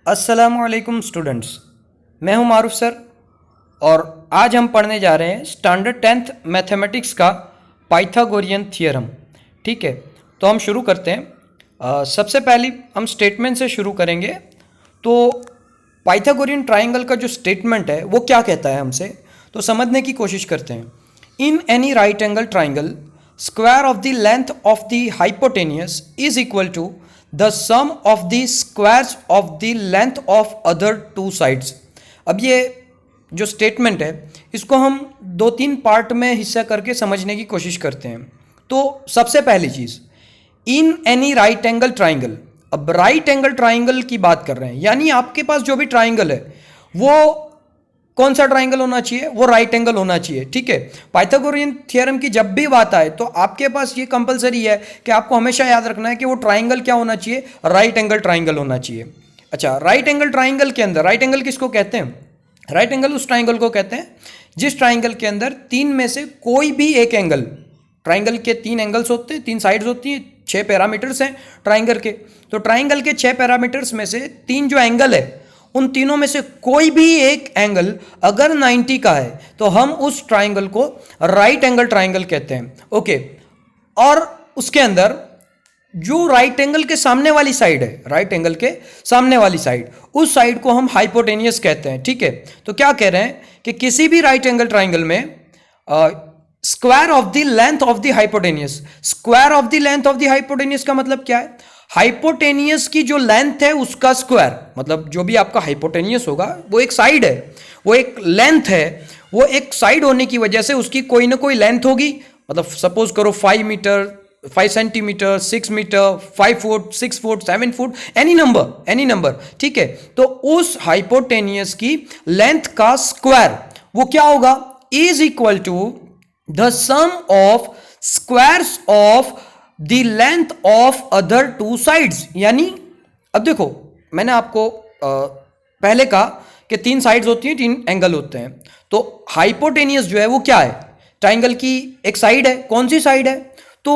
अस्सलामुअलैकुम स्टूडेंट्स, मैं हूं मारूफ सर और आज हम पढ़ने जा रहे हैं स्टैंडर्ड 10th मैथमेटिक्स का पाइथागोरियन थ्योरम। ठीक है, तो हम शुरू करते हैं। सबसे पहले हम स्टेटमेंट से शुरू करेंगे। तो पाइथागोरियन ट्राइंगल का जो स्टेटमेंट है वो क्या कहता है हमसे, तो समझने की कोशिश करते हैं। In any right angle triangle square of the length of the hypotenuse is equal to the sum of the squares of the length of other two sides. अब ये जो स्टेटमेंट है इसको हम दो तीन पार्ट में हिस्सा करके समझने की कोशिश करते हैं। तो सबसे पहली चीज़, in any right angle triangle. अब राइट एंगल ट्राइंगल की बात कर रहे हैं, यानी आपके पास जो भी ट्राइंगल है वो कौन सा ट्राइंगल होना चाहिए, वो राइट एंगल होना चाहिए। ठीक है, पाइथागोरियन थ्योरम की जब भी बात आए तो आपके पास ये कंपलसरी है कि आपको हमेशा याद रखना है कि वो ट्राइंगल क्या होना चाहिए, राइट एंगल ट्राइंगल होना चाहिए। अच्छा, राइट एंगल ट्राइंगल के अंदर राइट एंगल किसको कहते हैं? राइट एंगल उस ट्राइंगल को कहते हैं जिस ट्राइंगल के अंदर तीन में से कोई भी एक एंगल, ट्राइंगल के तीन एंगल्स होते हैं, तीन साइड्स होती हैं, 6 पैरामीटर्स हैं ट्राइंगल के। तो ट्राइंगल के 6 पैरामीटर्स में से तीन जो एंगल है उन तीनों में से कोई भी एक एंगल अगर 90 का है तो हम उस ट्राइंगल को राइट एंगल ट्राइंगल कहते हैं। ओके, और उसके अंदर जो राइट एंगल के सामने वाली साइड है, राइट एंगल के सामने वाली साइड, उस साइड को हम हाइपोटेनियस कहते हैं। ठीक है, तो क्या कह रहे हैं कि किसी भी राइट एंगल ट्राइंगल में square of the length of the hypotenuse, square of the length of the hypotenuse का मतलब क्या है? हाइपोटेनियस की जो लेंथ है उसका स्क्वायर, मतलब जो भी आपका हाइपोटेनियस होगा वो एक साइड है, वो एक लेंथ है, वो एक साइड होने की वजह से उसकी कोई ना कोई लेंथ होगी। मतलब सपोज करो 5 metre, 5 centimetre, 6 metre, 5 foot, 6 foot, 7 foot, any number. ठीक है, तो उस हाइपोटेनियस की लेंथ का स्क्वायर वो क्या होगा? Is equal to the sum of squares of the length of other two sides. यानी अब देखो, मैंने आपको पहले कहा कि तीन साइड्स होती हैं, तीन एंगल होते हैं। तो हाइपोटेनियस जो है वो क्या है? ट्राइंगल की एक साइड है। कौन सी साइड है? तो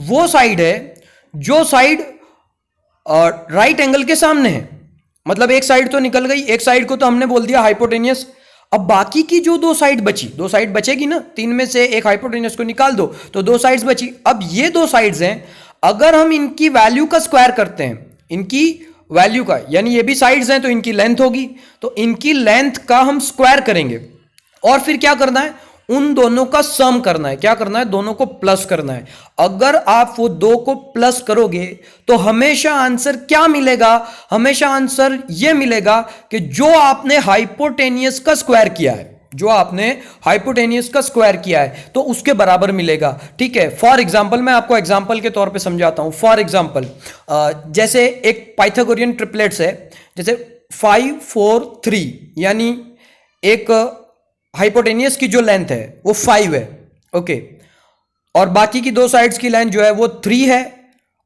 वो साइड है जो साइड राइट एंगल के सामने है। मतलब एक साइड तो निकल गई, एक साइड को तो हमने बोल दिया हाइपोटेनियस। अब बाकी की जो दो साइड बची, दो साइड बचेगी ना, तीन में से एक हाइपोटेनियस को निकाल दो तो दो साइड्स बची। अब ये दो साइड्स हैं, अगर हम इनकी वैल्यू का स्क्वायर करते हैं, इनकी वैल्यू का, यानी ये भी साइड्स हैं तो इनकी लेंथ होगी, तो इनकी लेंथ का हम स्क्वायर करेंगे और फिर क्या करना है? उन दोनों का सम करना है। क्या करना है? दोनों को प्लस करना है। अगर आप वो दो को प्लस करोगे तो हमेशा आंसर क्या मिलेगा? हमेशा आंसर ये मिलेगा कि जो आपने हाइपोटेनियस का स्क्वायर किया है, जो आपने हाइपोटेनियस का स्क्वायर किया है तो उसके बराबर मिलेगा। ठीक है, फॉर एग्जांपल मैं आपको एग्जांपल के तौर पे समझाता हूं। फॉर एग्जांपल जैसे एक पाइथागोरियन ट्रिपलेट्स है, जैसे 5 4 3, यानी एक हाइपोटेनियस की जो लेंथ है वो 5 है। ओके, और बाकी की दो साइड्स की लेंथ जो है वो 3 है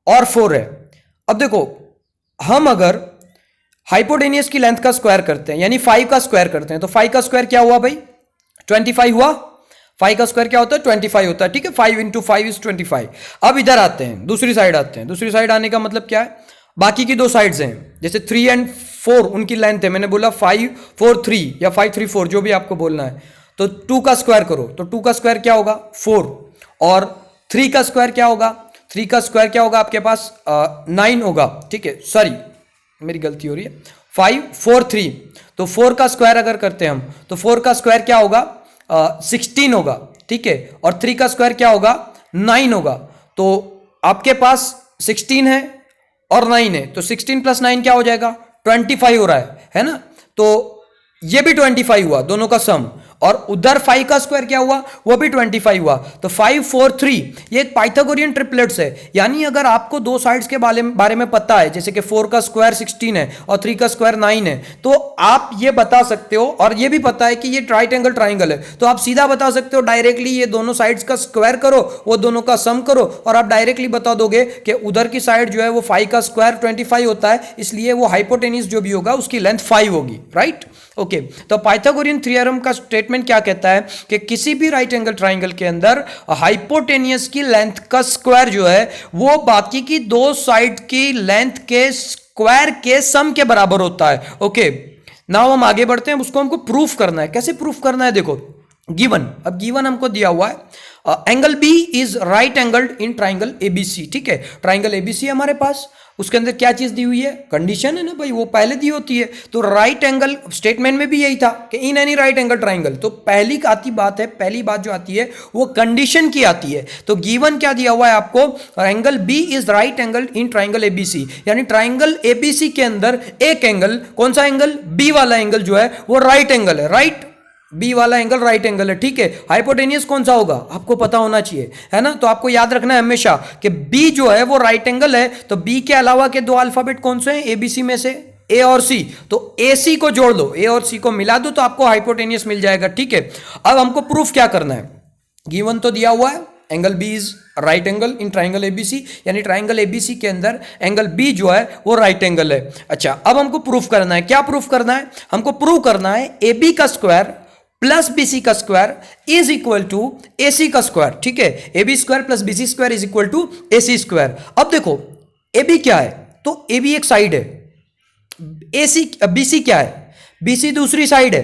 और 4 है। अब देखो, हम अगर हाइपोटेनियस की लेंथ का स्क्वायर करते हैं, यानी 5 का स्क्वायर करते हैं, तो 5 का स्क्वायर क्या हुआ भाई? 25 हुआ। 5 का स्क्वायर क्या होता है? 25 होता है। ठीक है, 5 इंटू 5 इज 25। अब इधर आते हैं, दूसरी साइड आते हैं। दूसरी साइड आने का मतलब क्या है? बाकी की दो साइड्स हैं, जैसे 3 एंड 4 उनकी लेंथ है। मैंने बोला 5 4 3 या 5 3 4, जो भी आपको बोलना है। तो 2 का स्क्वायर करो, तो 2 का स्क्वायर क्या होगा? 4। और 3 का स्क्वायर क्या होगा? 3 का स्क्वायर क्या होगा आपके पास? 9 होगा। ठीक है, सॉरी मेरी गलती हो रही है, 5 4 3। तो 4 का स्क्वायर अगर करते हैं हम तो 4 का स्क्वायर क्या होगा? 16 होगा। ठीक है, और 3 का स्क्वायर क्या होगा? 9 होगा। तो आपके पास 16 है और 9 है, तो 16 प्लस 9 क्या हो जाएगा? 25 हो रहा है ना? तो ये भी 25 हुआ, दोनों का सम। और उधर 5 का स्क्वायर क्या हुआ? वो भी 25 हुआ। तो 5 4 3 ये एक पाइथागोरियन ट्रिपलेट्स है। यानी अगर आपको दो साइड्स के बारे में पता है, जैसे कि 4 का स्क्वायर 16 है और 3 का स्क्वायर 9 है, तो आप ये बता सकते हो, और ये भी पता है कि ये राइट एंगल ट्राइंगल है, तो आप सीधा बता सकते हो डायरेक्टली, ये दोनों साइड्स का स्क्वायर करो, वो दोनों का सम करो, और आप डायरेक्टली बता दोगे कि उधर की साइड जो है वो 5 का स्क्वायर 25 होता है, इसलिए वो हाइपोटेनियस जो भी होगा उसकी लेंथ 5 होगी। राइट? ओके, तो पाइथागोरियन थ्योरम का स्टेटमेंट क्या कहता है कि किसी भी राइट एंगल ट्राइंगल के अंदर हाइपोटेनियस की लेंथ का स्क्वायर जो है वो बाकी की दो साइड की लेंथ के स्क्वायर के सम के बराबर होता है। ओके, नाउ हम आगे बढ़ते हैं, उसको हमको प्रूफ करना है। कैसे प्रूफ करना है? देखो, गिवन, अब गिवन हमको दिया हुआ है angle B is right angled in triangle ABC. ठीक है, ट्राइंगल एबीसी है हमारे पास, उसके अंदर क्या चीज दी हुई है? कंडीशन है ना भाई, वो पहले दी होती है। तो राइट एंगल स्टेटमेंट में भी यही था कि इन एनी राइट एंगल ट्राइंगल, तो पहली आती बात है, पहली बात जो आती है वो कंडीशन की आती है। तो गिवन क्या दिया हुआ है आपको? Angle B is right angle in triangle ABC, यानी ट्राइंगल एबीसी के अंदर एक एंगल, कौन सा एंगल? बी वाला एंगल जो है वो राइट एंगल है। राइट, बी वाला एंगल राइट एंगल है। ठीक है, हाइपोटेनियस कौन सा होगा? आपको पता होना चाहिए, है ना? तो आपको याद रखना है हमेशा कि बी जो है वो राइट एंगल है। तो बी के अलावा के दो अल्फाबेट कौन से हैं एबीसी में से? ए और सी। तो ए सी को जोड़ दो, ए और सी को मिला दो तो आपको हाइपोटेनियस मिल जाएगा। ठीक है, अब हमको प्रूफ क्या करना है? गिवन तो दिया हुआ है angle B is right angle in triangle ABC, यानी ट्राइंगल एबीसी के अंदर एंगल बी जो है वो राइट एंगल है। अच्छा, अब हमको प्रूफ करना है। क्या प्रूफ करना है? हमको प्रूव करना है ए बी का स्क्वायर प्लस बीसी का square is equal to AC का स्क्वायर। ठीक है, A B square plus BC square is equal to AC square. अब देखो, ए बी क्या है? तो ए बी एक साइड है, एसी बीसी क्या है? बीसी दूसरी साइड है।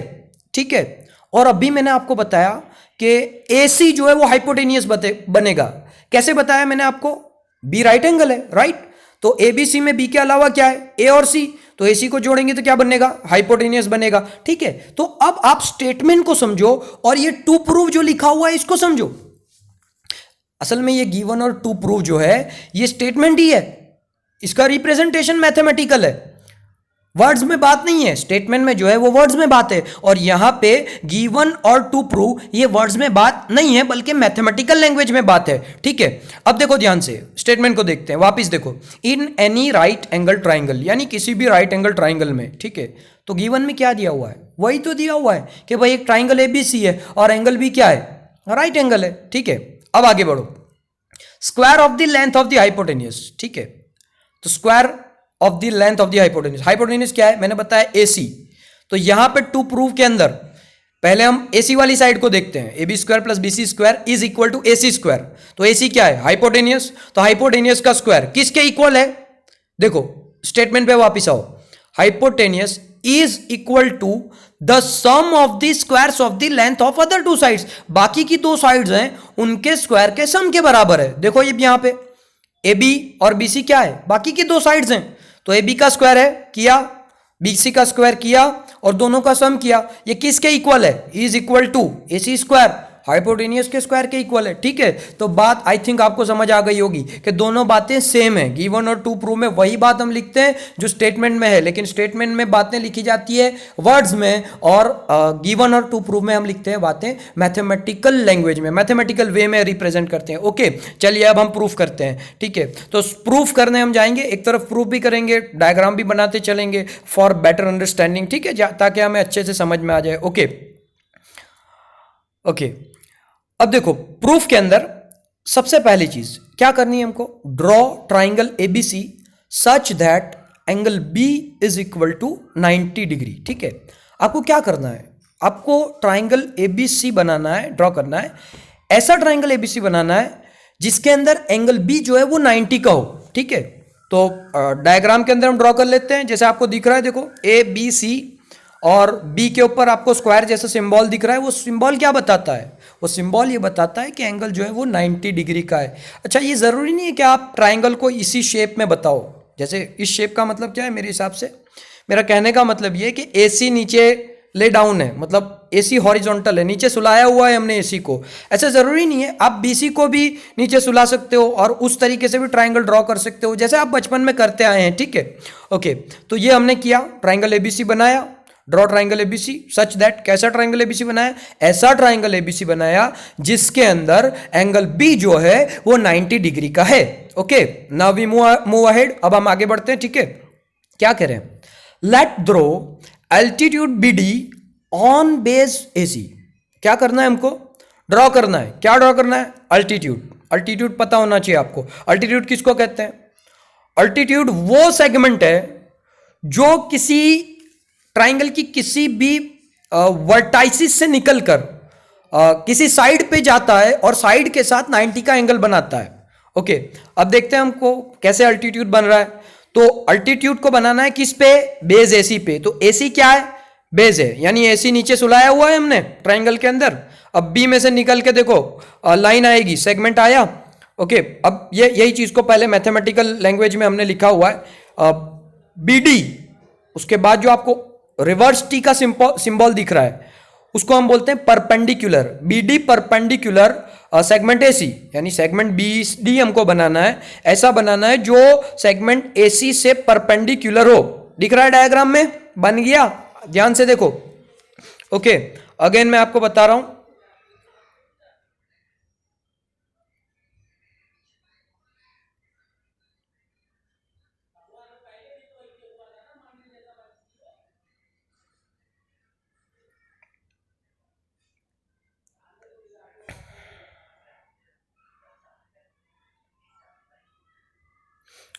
ठीक है, और अभी मैंने आपको बताया कि एसी जो है वो हाइपोटेनियस बनेगा। कैसे बताया मैंने आपको? बी राइट एंगल है, राइट? तो एबीसी में बी के अलावा क्या है? ए और सी। तो एसी को जोड़ेंगे तो क्या बनेगा? हाइपोटेनियस बनेगा। ठीक है, तो अब आप स्टेटमेंट को समझो और ये टू प्रूव जो लिखा हुआ है इसको समझो। असल में ये गिवन और टू प्रूव जो है ये स्टेटमेंट ही है, इसका रिप्रेजेंटेशन मैथमेटिकल है, वर्ड्स में बात नहीं है। स्टेटमेंट में जो है वो वर्ड्स में बात है, और यहां पे गिवन और टू प्रूव ये वर्ड्स में बात नहीं है बल्कि मैथमेटिकल लैंग्वेज में बात है। ठीक है, अब देखो ध्यान से स्टेटमेंट को देखते हैं वापस। देखो, इन एनी राइट एंगल ट्राइंगल, यानी किसी भी राइट एंगल ट्राइंगल में। ठीक है, तो गिवन में क्या दिया हुआ है? वही तो दिया हुआ है कि भाई एक ट्राइंगल एबीसी है और एंगल बी क्या है? राइट एंगल है। ठीक है, अब आगे बढ़ो। Square of the length of the hypotenuse. ठीक है, तो square of the length of the hypotenuse, hypotenuse क्या है? मैंने बताया एसी। तो यहां पे टू प्रूव के अंदर पहले हम एसी वाली साइड को देखते हैं। A B square plus B C square is equal to AC square. तो एसी क्या है? हाइपोटेनियस। तो हाइपोटेनियस का स्क्वायर किसके इक्वल है? देखो स्टेटमेंट पे वापिस आओ। Hypotenuse is equal to the sum of the squares of the length of other two sides, बाकी की दो साइड्स हैं उनके स्क्वायर के सम के बराबर है। देखो ये यहां पे ए बी और बी सी क्या है? बाकी की दो साइड्स हैं। तो ए बी का स्क्वायर है किया, बी सी का स्क्वायर किया और दोनों का सम किया। ये किसके इक्वल है? Is equal to A C square, hypotenuse के स्क्वायर के इक्वल है। ठीक है, तो बात आई थिंक आपको समझ आ गई होगी कि दोनों बातें सेम है। गिवन और टू प्रूव में वही बात हम लिखते हैं जो स्टेटमेंट में है, लेकिन स्टेटमेंट में बातें लिखी जाती है वर्ड्स में, और गिवन और टू प्रूव में हम लिखते हैं बातें मैथमेटिकल लैंग्वेज में, मैथमेटिकल वे में रिप्रेजेंट करते हैं। ओके, चलिए अब हम प्रूफ करते हैं। ठीक है, तो प्रूफ करने हम जाएंगे, एक तरफ प्रूफ भी करेंगे, डायग्राम भी बनाते चलेंगे फॉर बेटर अंडरस्टैंडिंग। ठीक है, ताकि हमें अच्छे से समझ में आ जाए। ओके ओके, अब देखो प्रूफ के अंदर सबसे पहली चीज क्या करनी है हमको? Draw triangle ABC such that angle B is equal to 90 degree. ठीक है, आपको क्या करना है? आपको ट्राइंगल एबीसी बनाना है, ड्रॉ करना है। ऐसा ट्राइंगल एबीसी बनाना है जिसके अंदर एंगल बी जो है वो 90 का हो। ठीक है, तो डायग्राम के अंदर हम ड्रॉ कर लेते हैं। जैसे आपको दिख रहा है, देखो ए बी सी और बी के ऊपर आपको स्क्वायर जैसा सिंबल दिख रहा है। वो सिंबल क्या बताता है? वो सिंबल ये बताता है कि एंगल जो है वो 90 डिग्री का है। अच्छा, ये ज़रूरी नहीं है कि आप ट्राइंगल को इसी शेप में बताओ। जैसे इस शेप का मतलब क्या है मेरे हिसाब से? मेरा कहने का मतलब ये है कि एसी नीचे ले डाउन है, मतलब एसी हॉरिजॉन्टल है, नीचे सुलाया हुआ है हमने एसी को। ऐसा ज़रूरी नहीं है, आप बीसी को भी नीचे सुला सकते हो और उस तरीके से भी ट्राइंगल ड्रॉ कर सकते हो जैसे आप बचपन में करते आए हैं। ठीक है, ओके, तो ये हमने किया, ट्राइंगल एबीसी बनाया। Draw triangle ABC such that, कैसा ट्राइंगल एबीसी बनाया? ऐसा ट्राइंगल एबीसी बनाया जिसके अंदर एंगल बी जो है वो 90 डिग्री का है। Okay, now we move ahead. अब हम आगे बढ़ते हैं। ठीक है, क्या कह रहे हैं? Let draw altitude B D on base AC. क्या करना है हमको? ड्रॉ करना है। क्या ड्रॉ करना है? अल्टीट्यूड। अल्टीट्यूड पता होना चाहिए आपको। अल्टीट्यूड किसको कहते हैं? अल्टीट्यूड वो सेगमेंट है जो किसी ट्राइंगल की किसी भी वर्टाइसिस से निकलकर किसी साइड पे जाता है और साइड के साथ 90 का एंगल बनाता है। ओके, अब देखते हैं हमको कैसे अल्टीट्यूड बन रहा है। तो अल्टीट्यूड को बनाना है किस पे, बेस एसी पे। तो एसी क्या है, बेस है, यानी एसी नीचे सुलाया हुआ है हमने ट्राइंगल के अंदर। अब बी में से निकल के देखो लाइन आएगी, सेगमेंट आया। ओके, अब ये यही चीज को पहले मैथमेटिकल लैंग्वेज में हमने लिखा हुआ है बीडी, उसके बाद जो आपको रिवर्स टी का सिंबल दिख रहा है उसको हम बोलते हैं perpendicular, BD perpendicular segment AC, यानी सेगमेंट बी डी हमको बनाना है, ऐसा बनाना है जो सेगमेंट एसी से परपेंडिकुलर हो। दिख रहा है डायग्राम में, बन गया, ध्यान से देखो। ओके, अगेन मैं आपको बता रहा हूं,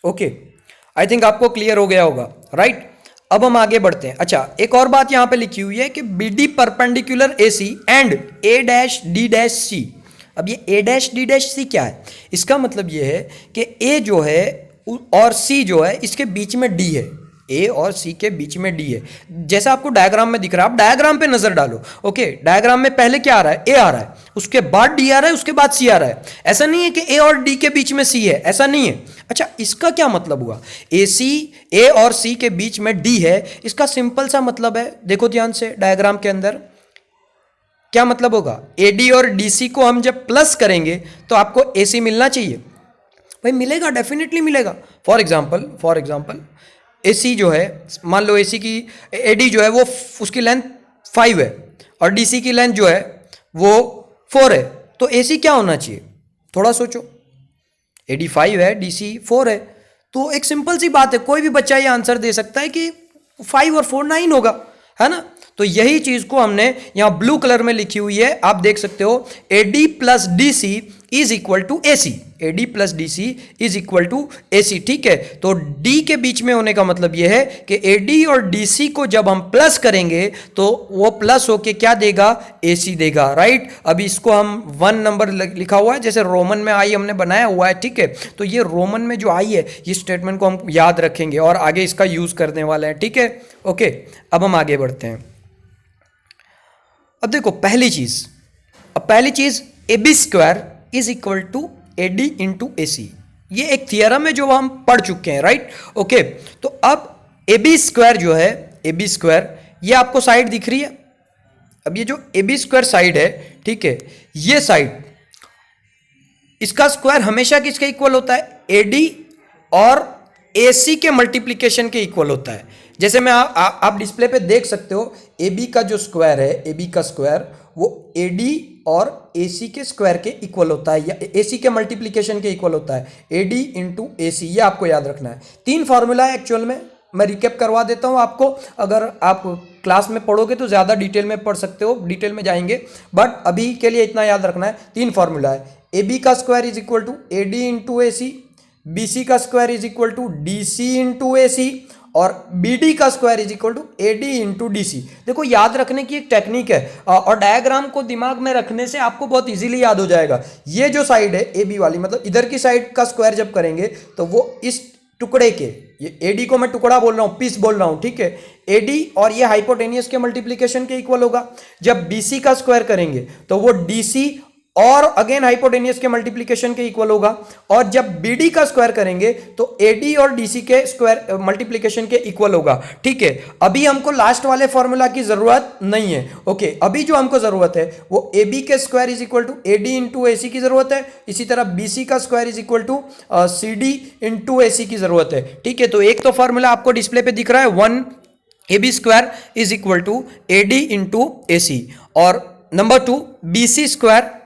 ओके, आई थिंक आपको क्लियर हो गया होगा, राइट। अब हम आगे बढ़ते हैं। अच्छा, एक और बात यहां पे लिखी हुई है कि B D perpendicular A C and A dash D dash C. अब ये A dash D dash C क्या है, इसका मतलब ये है कि ए जो है और सी जो है इसके बीच में डी है, ए और सी के बीच में डी है, जैसा आपको डायग्राम में दिख रहा है। आप डायग्राम पे नजर डालो। ओके, डायग्राम में पहले क्या आ रहा है, ए आ रहा है, उसके बाद डी आ रहा है, उसके बाद सी आ रहा है। ऐसा नहीं है कि ए और डी के बीच में सी है, ऐसा नहीं है। अच्छा, इसका क्या मतलब हुआ, ए सी, ए और सी के बीच में डी है, इसका सिंपल सा मतलब है, देखो ध्यान से डायग्राम के अंदर क्या मतलब होगा, ए डी और डी सी को हम जब प्लस करेंगे तो आपको ए सी मिलना चाहिए। भाई मिलेगा, डेफिनेटली मिलेगा। फॉर एग्जाम्पल एसी जो है, मान लो एसी की एडी जो है वो उसकी लेंथ 5 है और डीसी की लेंथ जो है वो 4 है, तो एसी क्या होना चाहिए, थोड़ा सोचो। एडी 5 है, डीसी 4 है, तो एक सिंपल सी बात है, कोई भी बच्चा ये आंसर दे सकता है कि 5 और 4 9 होगा, है ना। तो यही चीज को हमने यहां ब्लू कलर में लिखी हुई है, आप देख सकते हो, AD plus DC is equal to AC, AD plus DC is equal to AC, ठीक है। तो डी के बीच में होने का मतलब यह है कि एडी और डीसी को जब हम प्लस करेंगे तो वो प्लस होके क्या देगा, एसी देगा, राइट। अभी इसको हम 1 नंबर लिखा हुआ है, जैसे रोमन में आई हमने बनाया हुआ है, ठीक है। तो ये रोमन में जो आई है, ये स्टेटमेंट को हम याद रखेंगे और आगे इसका यूज करने वाले हैं, ठीक है। ओके, अब हम आगे बढ़ते हैं। अब देखो पहली चीज A B square is equal to A D into A C, ये एक थियरम है जो हम पढ़ चुके हैं, राइट। ओके, तो अब ए बी स्क्वायर जो है, ए बी स्क्वायर, ये आपको साइड दिख रही है। अब ये जो ए बी स्क्वायर साइड है, ठीक है, ये साइड, इसका स्क्वायर हमेशा किसके इक्वल होता है, ए डी और ए सी के मल्टीप्लीकेशन के इक्वल होता है। जैसे मैं आप डिस्प्ले पे देख सकते हो, ए बी का जो स्क्वायर है, ए बी का स्क्वायर वो ए डी और ए सी के स्क्वायर के इक्वल होता है, या ए सी के मल्टीप्लीकेशन के इक्वल होता है, ए डी इंटू ए सी, ये आपको याद रखना है। 3 फॉर्मूला है एक्चुअल में, मैं रिकेप करवा देता हूं आपको, अगर आप क्लास में पढ़ोगे तो ज़्यादा डिटेल में पढ़ सकते हो, डिटेल में जाएंगे, बट अभी के लिए इतना याद रखना है। 3 फॉर्मूला है, ए बी का square is equal to A D into A C, B C का square is equal to D C into A C, और बी डी का square is equal to A D into D C. देखो याद रखने की एक technique है, और डायग्राम को दिमाग में रखने से आपको बहुत इजीली याद हो जाएगा। ये जो साइड है ए बी वाली, मतलब इधर की साइड का स्क्वायर जब करेंगे तो वो इस टुकड़े के, ये ए डी को मैं टुकड़ा बोल रहा हूँ, पीस बोल रहा हूँ, ठीक है, ए डी और ये हाइपोटेनियस के मल्टीप्लीकेशन के इक्वल होगा। जब बी सी का स्क्वायर करेंगे तो वो डी सी और अगेन हाइपोटेनियस के मल्टीप्लीकेशन के इक्वल होगा, और जब बीडी का स्क्वायर करेंगे तो एडी और डीसी के स्क्वायर मल्टीप्लीकेशन के इक्वल होगा, ठीक है। अभी हमको लास्ट वाले फॉर्मूला की जरूरत नहीं है। ओके, अभी जो हमको जरूरत है वो ए बी के square is equal to A D into A C की जरूरत है, इसी तरह बी सी का square is equal to C D into A C की जरूरत है, ठीक है। तो एक तो फॉर्मूला आपको डिस्प्ले पे दिख रहा है, 1 A B square is equal to A D into A C, और number 2 B C square,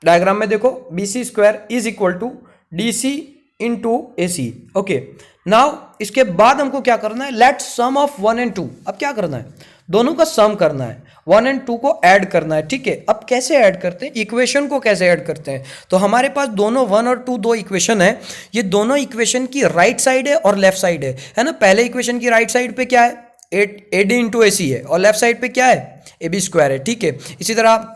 diagram में देखो, B C square is equal to D C into A C. Okay, now इसके बाद हमको क्या करना है, लेट सम ऑफ 1 and 2। अब क्या करना है, दोनों का सम करना है, 1 and 2 को ऐड करना है, ठीक है। अब कैसे ऐड करते हैं, इक्वेशन को कैसे ऐड करते हैं, तो हमारे पास दोनों 1 और 2 दो इक्वेशन है, ये दोनों इक्वेशन की राइट साइड है और लेफ्ट साइड है ना। पहले इक्वेशन की राइट साइड पे क्या है, ए डी इंटू ए सी है, और लेफ्ट साइड पे क्या है, ए बी स्क्वायर है, ठीक है। इसी तरह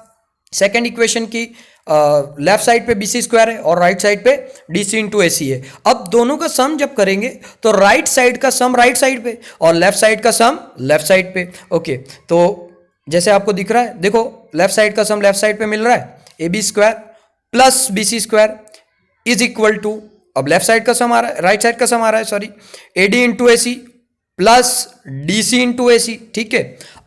सेकेंड इक्वेशन की लेफ्ट साइड पे BC स्क्वायर है और राइट साइड पे DC इंटू AC है। अब दोनों का सम जब करेंगे तो राइट साइड का सम राइट साइड पे और लेफ्ट साइड का सम लेफ्ट साइड पे। ओके, तो जैसे आपको दिख रहा है, देखो लेफ्ट साइड का सम लेफ्ट साइड पे मिल रहा है, AB square plus BC square is equal to, अब लेफ्ट साइड का सम आ रहा है, राइट साइड का सम आ रहा है sorry, AD into AC plus DC into AC। ठीक है,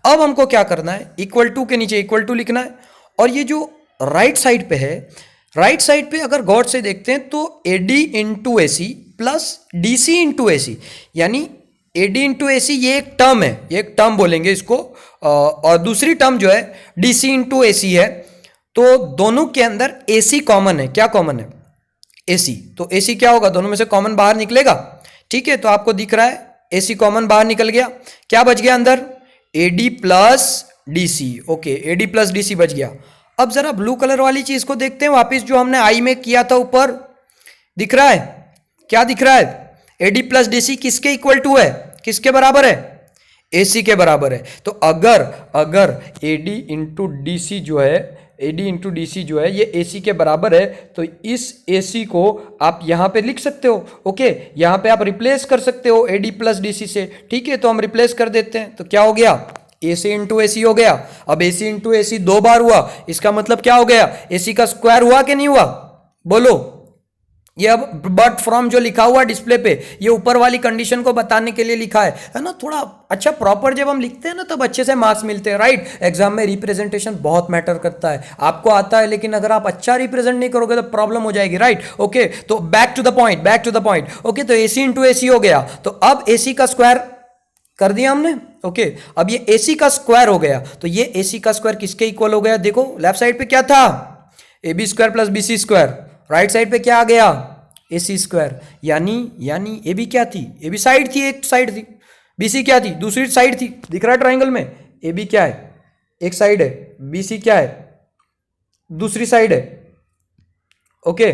अब हमको क्या करना है, इक्वल टू के नीचे इक्वल टू लिखना है, और ये जो राइट साइड पे है, राइट साइड पे अगर गौर से देखते हैं तो AD into AC plus DC into AC, यानी AD इंटू AC ये एक टर्म है, ये एक टर्म बोलेंगे इसको, और दूसरी टर्म जो है DC इंटू AC है। तो दोनों के अंदर AC कॉमन है, क्या कॉमन है, AC, तो AC क्या होगा, दोनों में से कॉमन बाहर निकलेगा। ठीक है, तो आपको दिख रहा है AC कॉमन बाहर निकल गया, क्या बच गया अंदर, AD plus DC। Okay, AD plus DC बच गया। अब जरा ब्लू कलर वाली चीज को देखते हैं वापिस, जो हमने आई में किया था ऊपर, दिख रहा है, क्या दिख रहा है, AD प्लस DC किसके इक्वल टू है, किसके बराबर है, AC के बराबर है। तो अगर AD इंटू DC जो है, AD इंटू DC जो है ये AC के बराबर है, तो इस AC को आप यहां पे लिख सकते हो। ओके, यहां पे आप रिप्लेस कर सकते हो AD प्लस DC से। ठीक है, तो हम रिप्लेस कर देते हैं, तो क्या हो गया, AC इंटू AC हो गया। अब AC इंटू AC 2 बार हुआ, इसका मतलब क्या हो गया, AC का स्क्वायर हुआ कि नहीं हुआ, बोलो। ये अब बट फ्रॉम जो लिखा हुआ डिस्प्ले पे, ये ऊपर वाली कंडीशन को बताने के लिए लिखा है ना। थोड़ा अच्छा प्रॉपर जब हम लिखते हैं ना तब अच्छे से मार्क्स मिलते हैं, राइट। एग्जाम में रिप्रेजेंटेशन बहुत मैटर करता है, आपको आता है लेकिन अगर आप अच्छा रिप्रेजेंट नहीं करोगे तो प्रॉब्लम हो जाएगी, राइट। ओके, तो back to the point. Okay, तो AC इंटू AC हो गया, तो अब AC का स्क्वायर कर दिया हमने। ओके, अब ये AC का स्क्वायर हो गया, तो ये AC का स्क्वायर किसके इक्वल हो गया, देखो लेफ्ट साइड पे क्या था, AB square plus BC square, right side पे क्या आ गया, AC स्क्वायर। यानी AB क्या थी, AB साइड थी, एक साइड थी, BC क्या थी, दूसरी साइड थी। दिख रहा है ट्राइंगल में, AB क्या है, एक साइड है, BC क्या है, दूसरी साइड है। ओके,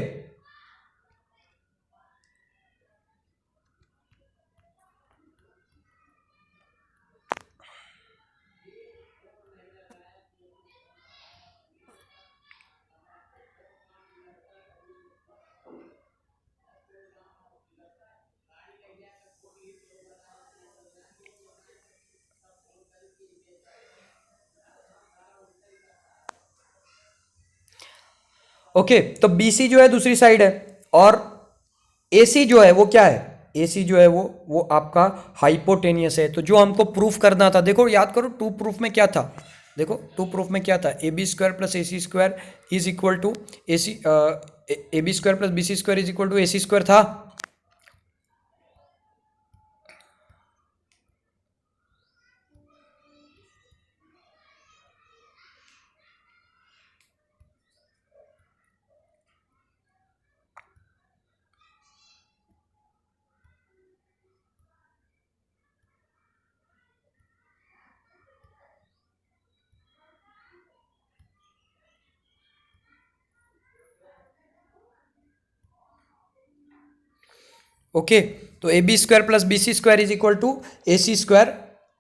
ओके, तो BC जो है दूसरी साइड है, और AC जो है वो क्या है, AC जो है वो आपका हाइपोटेनियस है। तो जो हमको प्रूफ करना था, देखो याद करो, टू प्रूफ में क्या था, देखो टू प्रूफ में क्या था, AB square plus AC square is equal to AC, AB square plus BC square is equal to AC square था। ओके, तो AB square plus BC square is equal to AC square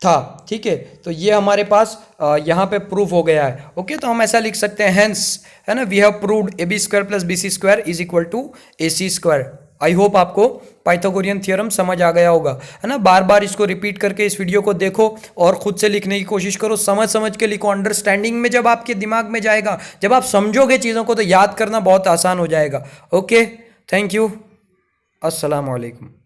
था। ठीक है, तो ये हमारे पास यहाँ पे प्रूफ हो गया है। ओके, तो हम ऐसा लिख सकते हैं, हेंस, है ना, we have proved AB square plus BC square is equal to AC square. I hope आपको पाइथागोरियन थ्योरम समझ आ गया होगा, है ना। बार बार इसको रिपीट करके इस वीडियो को देखो और खुद से लिखने की कोशिश करो, समझ के लिखो। अंडरस्टैंडिंग में जब आपके दिमाग में जाएगा, जब आप समझोगे चीज़ों को, तो याद करना बहुत आसान हो जाएगा। ओके, थैंक यू, अस्सलाम वालेकुम।